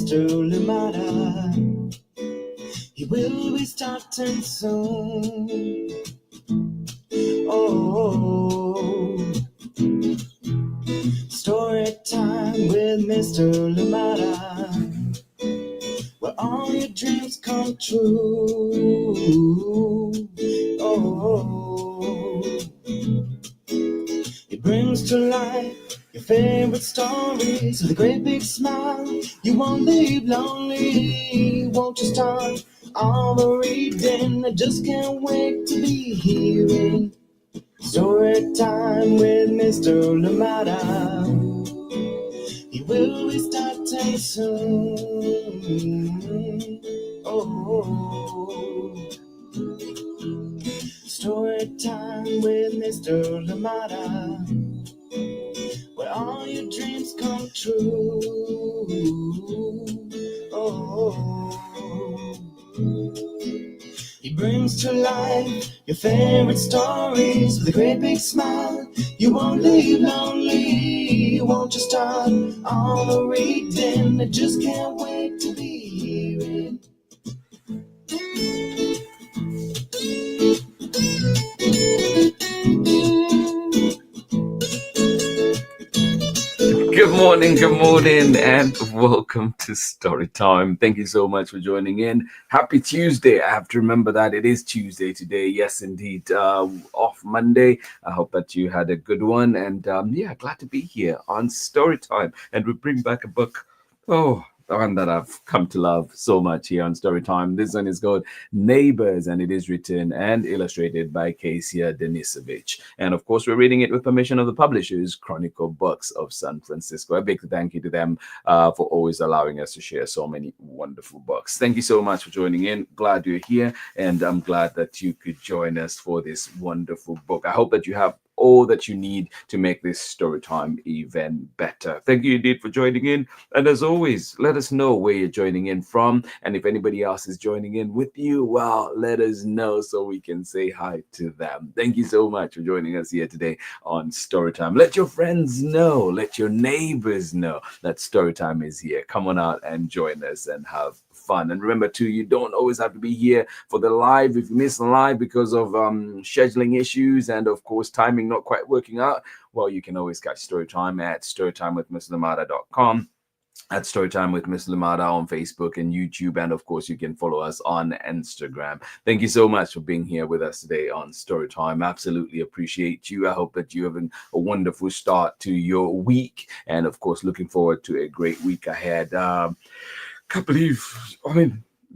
Mr. Limata. He will be starting soon. Oh, story time with Mr. Limata, where all your dreams come true. Oh, he brings to life your favorite stories with a great big smile. You won't leave lonely, won't you start all the reading? I just can't wait to be hearing story time with Mr. Limata. He will be starting soon. Oh, story time with Mr. Limata, where all your dreams come true. Oh, he brings to life your favorite stories with a great big smile. You won't leave lonely, won't you start all the reading? I just can't wait to be hearing. Good morning, and welcome to Story Time. Thank you so much for joining in. Happy Tuesday. I have to remember that it is Tuesday today. Yes, indeed. Off Monday. I hope that you had a good one. And glad to be here on Story Time. And we bring back a book. Oh, the one that I've come to love so much here on Storytime. This one is called Neighbors, and it is written and illustrated by Kasya Denisevich. And of course, we're reading it with permission of the publishers, Chronicle Books of San Francisco. A big thank you to them for always allowing us to share so many wonderful books. Thank you so much for joining in. Glad you're here, and I'm glad that you could join us for this wonderful book. I hope that you have all that you need to make this Storytime event better. Thank you indeed for joining in. And as always, let us know where you're joining in from. And if anybody else is joining in with you, well, let us know so we can say hi to them. Thank you so much for joining us here today on Storytime. Let your friends know, let your neighbors know that Storytime is here. Come on out and join us and have fun. And remember too, you don't always have to be here for the live. If you miss the live because of scheduling issues and of course timing not quite working out, well, you can always catch Storytime at storytimewithmisslimata.com, at Storytime with Miss Limata on Facebook and YouTube, and of course you can follow us on Instagram. Thank you so much for being here with us today on Storytime. Absolutely appreciate you. I hope that you're having a wonderful start to your week, and of course looking forward to a great week ahead. Can't believe,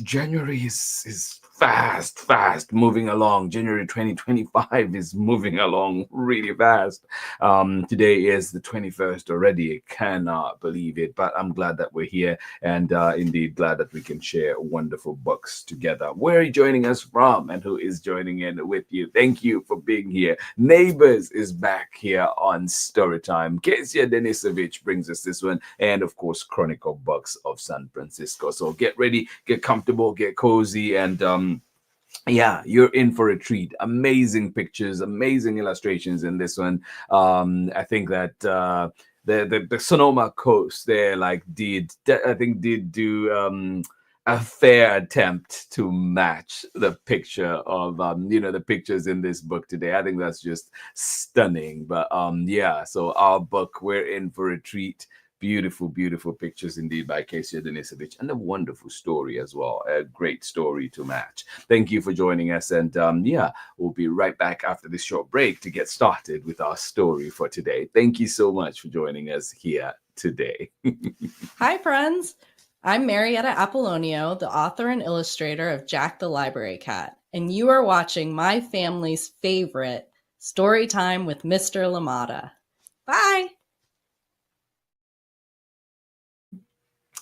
January is fast moving along. January 2025 is moving along really fast. Today is the 21st already. I cannot believe it, but I'm glad that we're here, and indeed glad that we can share wonderful books together. Where are you joining us from, and who is joining in with you? Thank you for being here. Neighbors is back here on Storytime. Kasya Denisevich brings us this one, and of course Chronicle Books of San Francisco. So get ready, get comfortable, get cozy, and you're in for a treat. Amazing pictures, amazing illustrations in this one. I think that the Sonoma coast there did do a fair attempt to match the picture of the pictures in this book today. I think that's just stunning. But so our book, we're in for a treat. Beautiful, beautiful pictures indeed by Kasya Denisevich, and a wonderful story as well. A great story to match. Thank you for joining us, and we'll be right back after this short break to get started with our story for today. Thank you so much for joining us here today. Hi, friends. I'm Marietta Apollonio, the author and illustrator of Jack the Library Cat, and you are watching my family's favorite Storytime with Mr. Limata. Bye!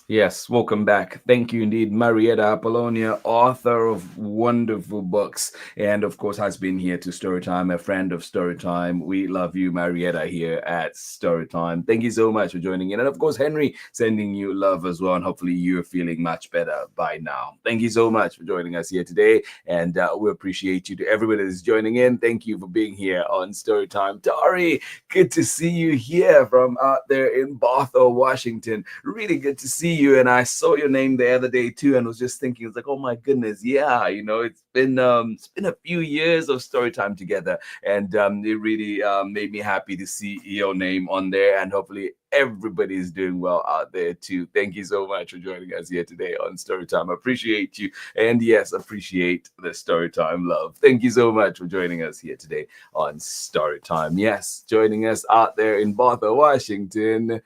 Yes, welcome back. Thank you indeed, Marietta Apollonia, author of wonderful books, and of course has been here to Storytime, a friend of Storytime. We love you, Marietta, here at Storytime. Thank you so much for joining in. And of course, Henry, sending you love as well, and hopefully you're feeling much better by now. Thank you so much for joining us here today, and we appreciate you. To everybody that is joining in, thank you for being here on Storytime. Tari, good to see you here from out there in Bothell, Washington. Really good to see you, and I saw your name the other day too, and was just thinking, it's like, oh my goodness, yeah, it's been a few years of story time together, and it really made me happy to see your name on there, and hopefully everybody is doing well out there too. Thank you so much for joining us here today on Storytime. I appreciate you, and yes, appreciate the Storytime love. Thank you so much for joining us here today on Storytime. Yes, joining us out there in Bothell, Washington,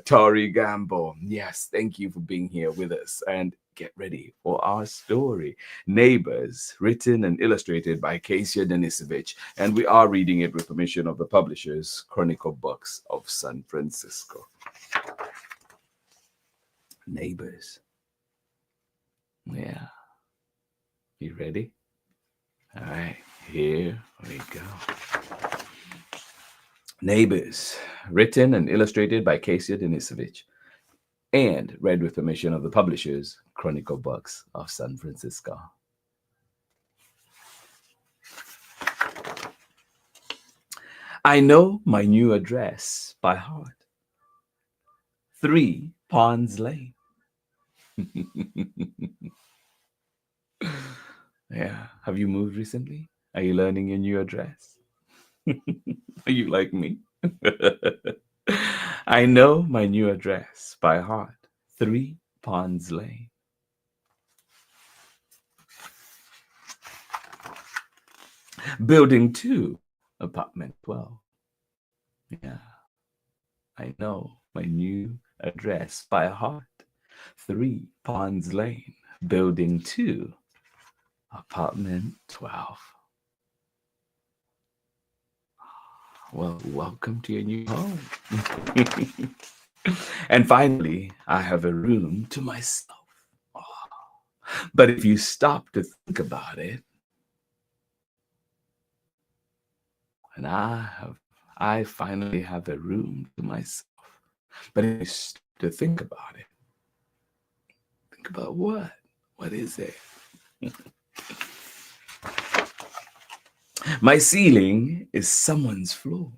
Tori Gamble. Yes, thank you for being here with us, and get ready for our story, Neighbors, written and illustrated by Kasya Denisevich, and we are reading it with permission of the publishers, Chronicle Books of San Francisco. Neighbors. Yeah. You ready? All right, here we go. Neighbors, written and illustrated by Kasya Denisevich, and read with permission of the publishers, Chronicle Books of San Francisco. I know my new address by heart. 3 Ponds Lane. Yeah. Have you moved recently? Are you learning your new address? Are you like me? I know my new address by heart. 3 Ponds Lane. Building 2, apartment 12. Yeah. I know my new address by heart. 3 Ponds Lane, building 2, apartment 12. Well, welcome to your new home. And finally, I have a room to myself. Oh. But if you stop to think about it, and I finally have a room to myself. But if you stop to think about it, think about what? What is it? My ceiling is someone's floor,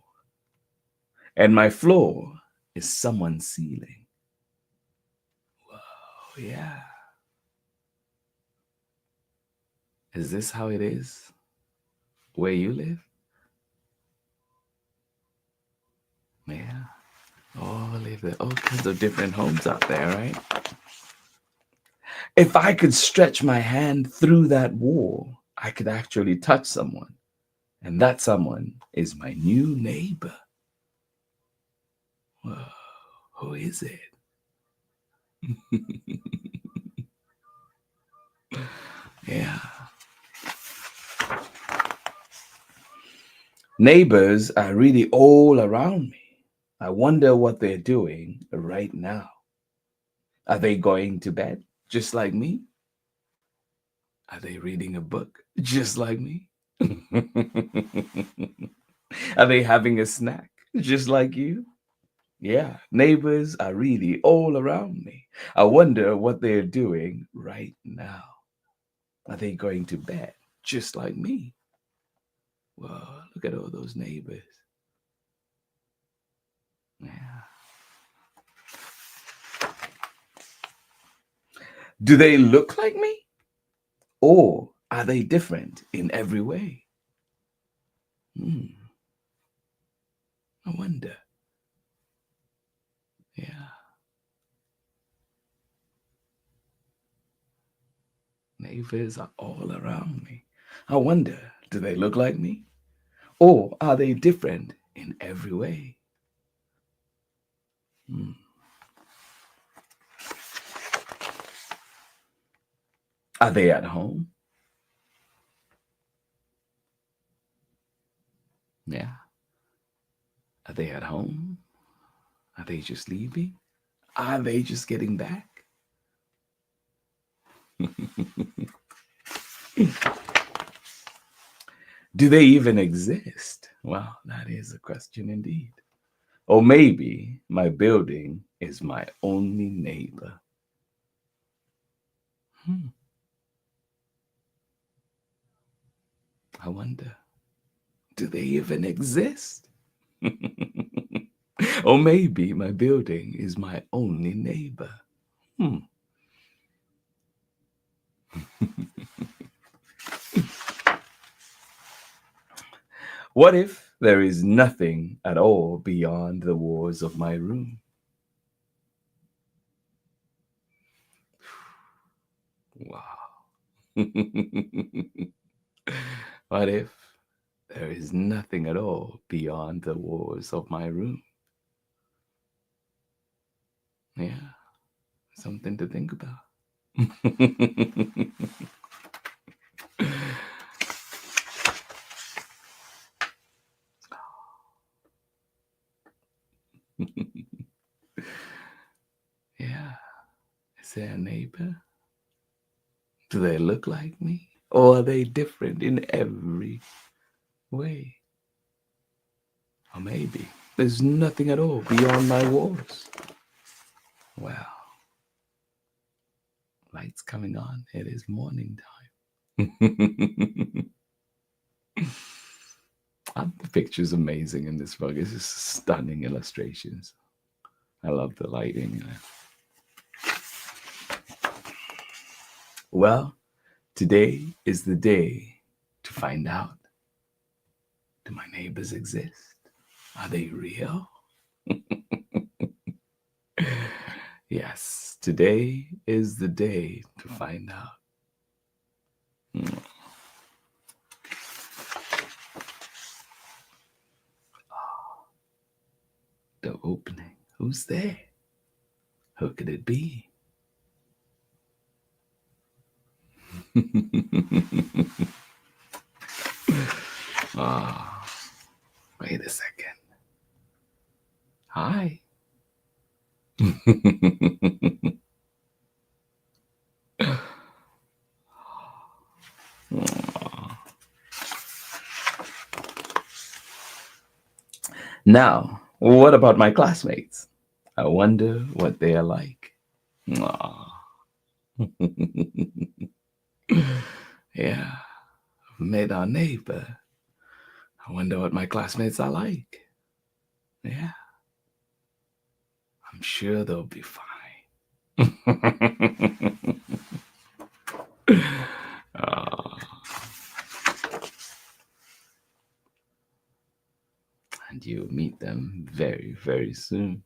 and my floor is someone's ceiling. Whoa, yeah. Is this how it is where you live? Yeah. All kinds of different homes out there, right? If I could stretch my hand through that wall, I could actually touch someone. And that someone is my new neighbor. Whoa, who is it? Yeah. Neighbors are really all around me. I wonder what they're doing right now. Are they going to bed just like me? Are they reading a book just like me? Are they having a snack just like you? Yeah, neighbors are really all around me. I wonder what they're doing right now. Are they going to bed just like me? Whoa, look at all those neighbors. Yeah. Do they look like me? Or are they different in every way? I wonder. Yeah. Neighbors are all around me. I wonder, do they look like me? Or are they different in every way? Are they at home? Yeah. Are they at home? Are they just leaving? Are they just getting back? Do they even exist? Well, that is a question indeed. Or maybe my building is my only neighbor. I wonder, do they even exist? Or maybe my building is my only neighbor. What if there is nothing at all beyond the walls of my room? Wow. What if there is nothing at all beyond the walls of my room? Yeah, something to think about. Yeah, is there a neighbor? Do they look like me? Or are they different in every way? Or maybe there's nothing at all beyond my walls. Well, lights coming on. It is morning time. The picture's amazing in this book. It's just stunning illustrations. I love the lighting. Well, today is the day to find out. Do my neighbors exist? Are they real? Yes, today is the day to find out. The opening. Who's there? Who could it be? Wait a second. Hi. Now, what about my classmates? I wonder what they are like. Yeah, I've met our neighbor. I wonder what my classmates are like. Yeah, I'm sure they'll be fine. And you'll meet them very, very soon.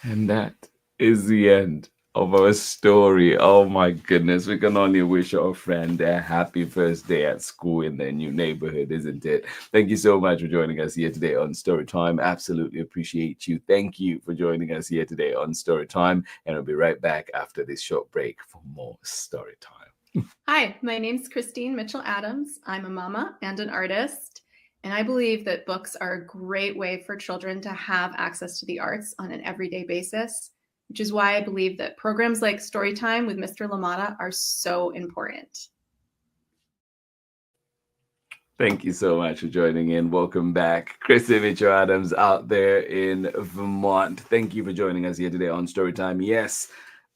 And that is the end of our story. Oh my goodness, we can only wish our friend a happy first day at school in their new neighborhood, isn't it? Thank you so much for joining us here today on Storytime. Absolutely appreciate you. Thank you for joining us here today on Storytime, and I'll be right back after this short break for more Storytime. Hi, my name's Christine Mitchell-Adams. I'm a mama and an artist, and I believe that books are a great way for children to have access to the arts on an everyday basis, which is why I believe that programs like Storytime with Mr. Limata are so important. Thank you so much for joining in. Welcome back. Kasya Denisevich out there in Vermont. Thank you for joining us here today on Storytime. Yes,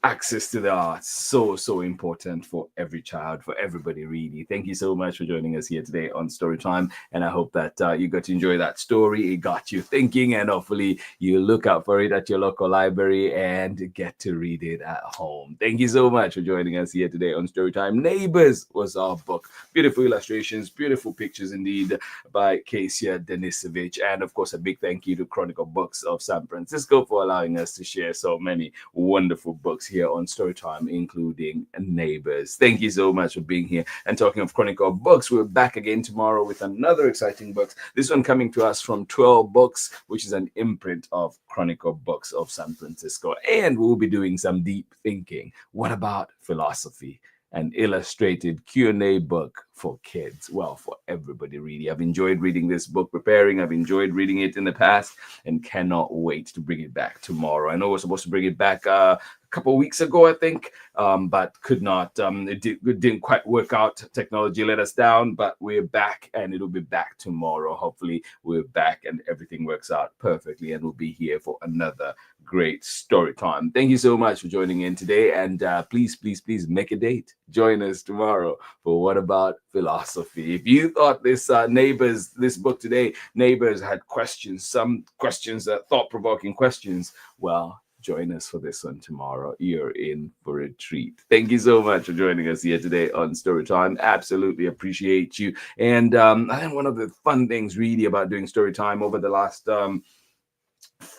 access to the arts, so important for every child, for everybody really. Thank you so much for joining us here today on Storytime, and I hope that you got to enjoy that story. It got you thinking, and hopefully you look out for it at your local library and get to read it at home. Thank you so much for joining us here today on Storytime. Neighbors was our book. Beautiful illustrations, beautiful pictures indeed by Kasya Denisevich, and of course a big thank you to Chronicle Books of San Francisco for allowing us to share so many wonderful books here on Storytime, including Neighbors. Thank you so much for being here. And talking of Chronicle Books, we're back again tomorrow with another exciting book. This one coming to us from 12 Books, which is an imprint of Chronicle Books of San Francisco. And we'll be doing some deep thinking. What about philosophy? An illustrated Q&A book for kids. Well, for everybody, really. I've enjoyed reading this book, preparing. I've enjoyed reading it in the past and cannot wait to bring it back tomorrow. I know we're supposed to bring it back a couple of weeks ago, I think, but could not. It didn't quite work out. Technology let us down, but we're back, and it'll be back tomorrow. Hopefully, we're back and everything works out perfectly, and we'll be here for another great story time. Thank you so much for joining in today, and please make a date. Join us tomorrow for What About Philosophy. If you thought this book today, Neighbors, had questions, some questions, thought-provoking questions, well, join us for this one tomorrow. You're in for a treat. Thank you so much for joining us here today on Storytime. Absolutely appreciate you. And I think one of the fun things really about doing Storytime over the last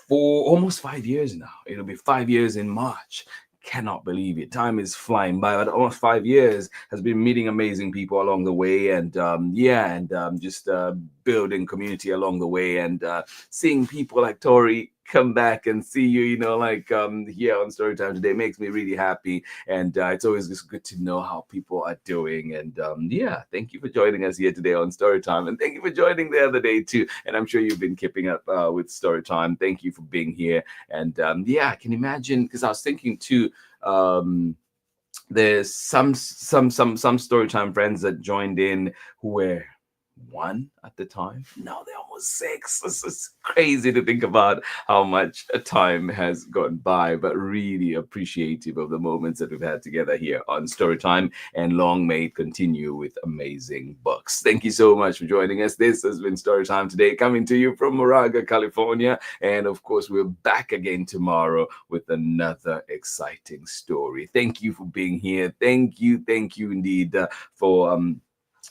for almost 5 years now. It'll be 5 years in March. Cannot believe it. Time is flying by, but almost 5 years has been meeting amazing people along the way, and just building community along the way, and seeing people like Tori come back and see you, here on Storytime today makes me really happy. And it's always just good to know how people are doing. And thank you for joining us here today on Storytime, and thank you for joining the other day too. And I'm sure you've been keeping up with Storytime. Thank you for being here. And I can imagine, because I was thinking too, there's some Storytime friends that joined in who were 1 at the time. Now they're almost 6. This is crazy to think about how much time has gone by, but really appreciative of the moments that we've had together here on Storytime, and long may it continue with amazing books. Thank you so much for joining us. This has been Storytime today, coming to you from Moraga, California, and of course we're back again tomorrow with another exciting story. Thank you for being here. Thank you indeed for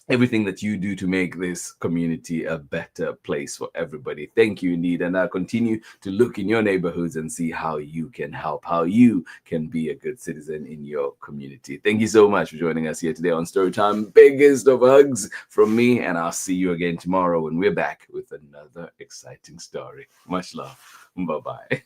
everything that you do to make this community a better place for everybody. Thank you indeed. And I'll continue to look in your neighborhoods and see how you can help, how you can be a good citizen in your community. Thank you so much for joining us here today on Storytime. Biggest of hugs from me, and I'll see you again tomorrow when we're back with another exciting story. Much love. Bye-bye.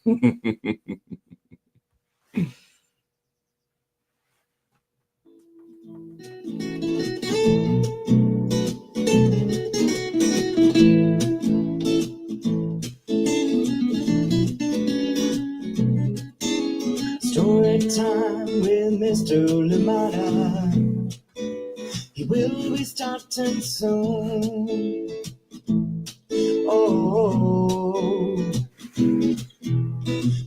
Story time with Mr. Limata. He will be starting soon. Oh,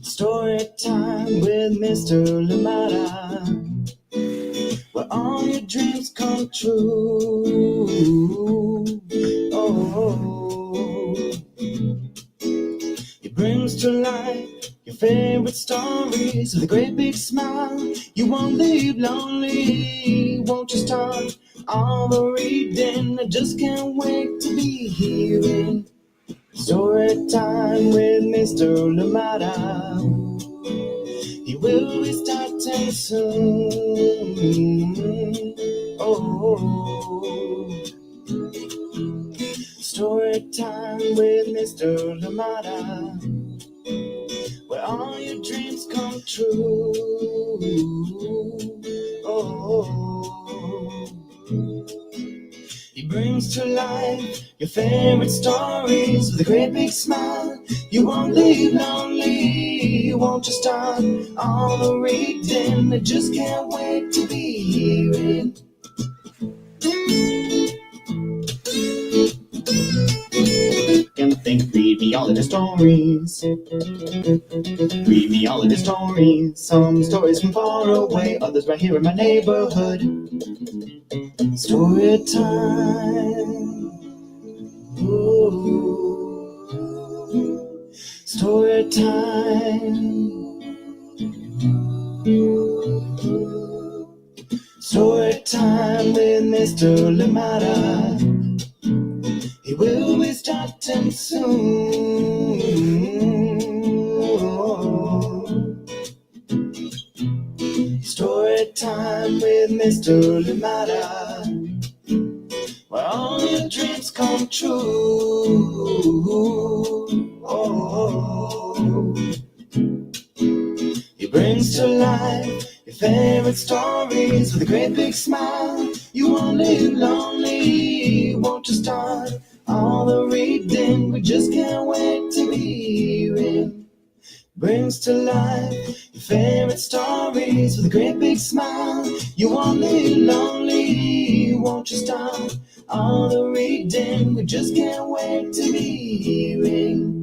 story time with Mr. Limata, where all your dreams come true. Oh, he brings to life your favorite stories with a great big smile. You won't leave lonely. Won't you start all the reading? I just can't wait to be hearing story time with Mr. Limata. He will be starting soon. Oh, story time with Mr. Limata, where all your dreams come true. Oh, he brings to life your favorite stories with a great big smile. You won't leave lonely. Won't you start all the reading? I just can't wait to be hearing. Can think, read me all of the stories. Read me all of the stories. Some stories from far away, others right here in my neighborhood. Story time. Ooh. Story time. Story time with Mr. Limata. He will be starting soon. Story time with Mr. Limata, where all your dreams come true. Oh, he brings to life your favorite stories with a great big smile. You won't live lonely. Won't you start all the reading? We just can't wait to be hearing. Brings to life your favorite stories. face with a great big smile. You won't live lonely, won't you start all the reading? We just can't wait to be hearing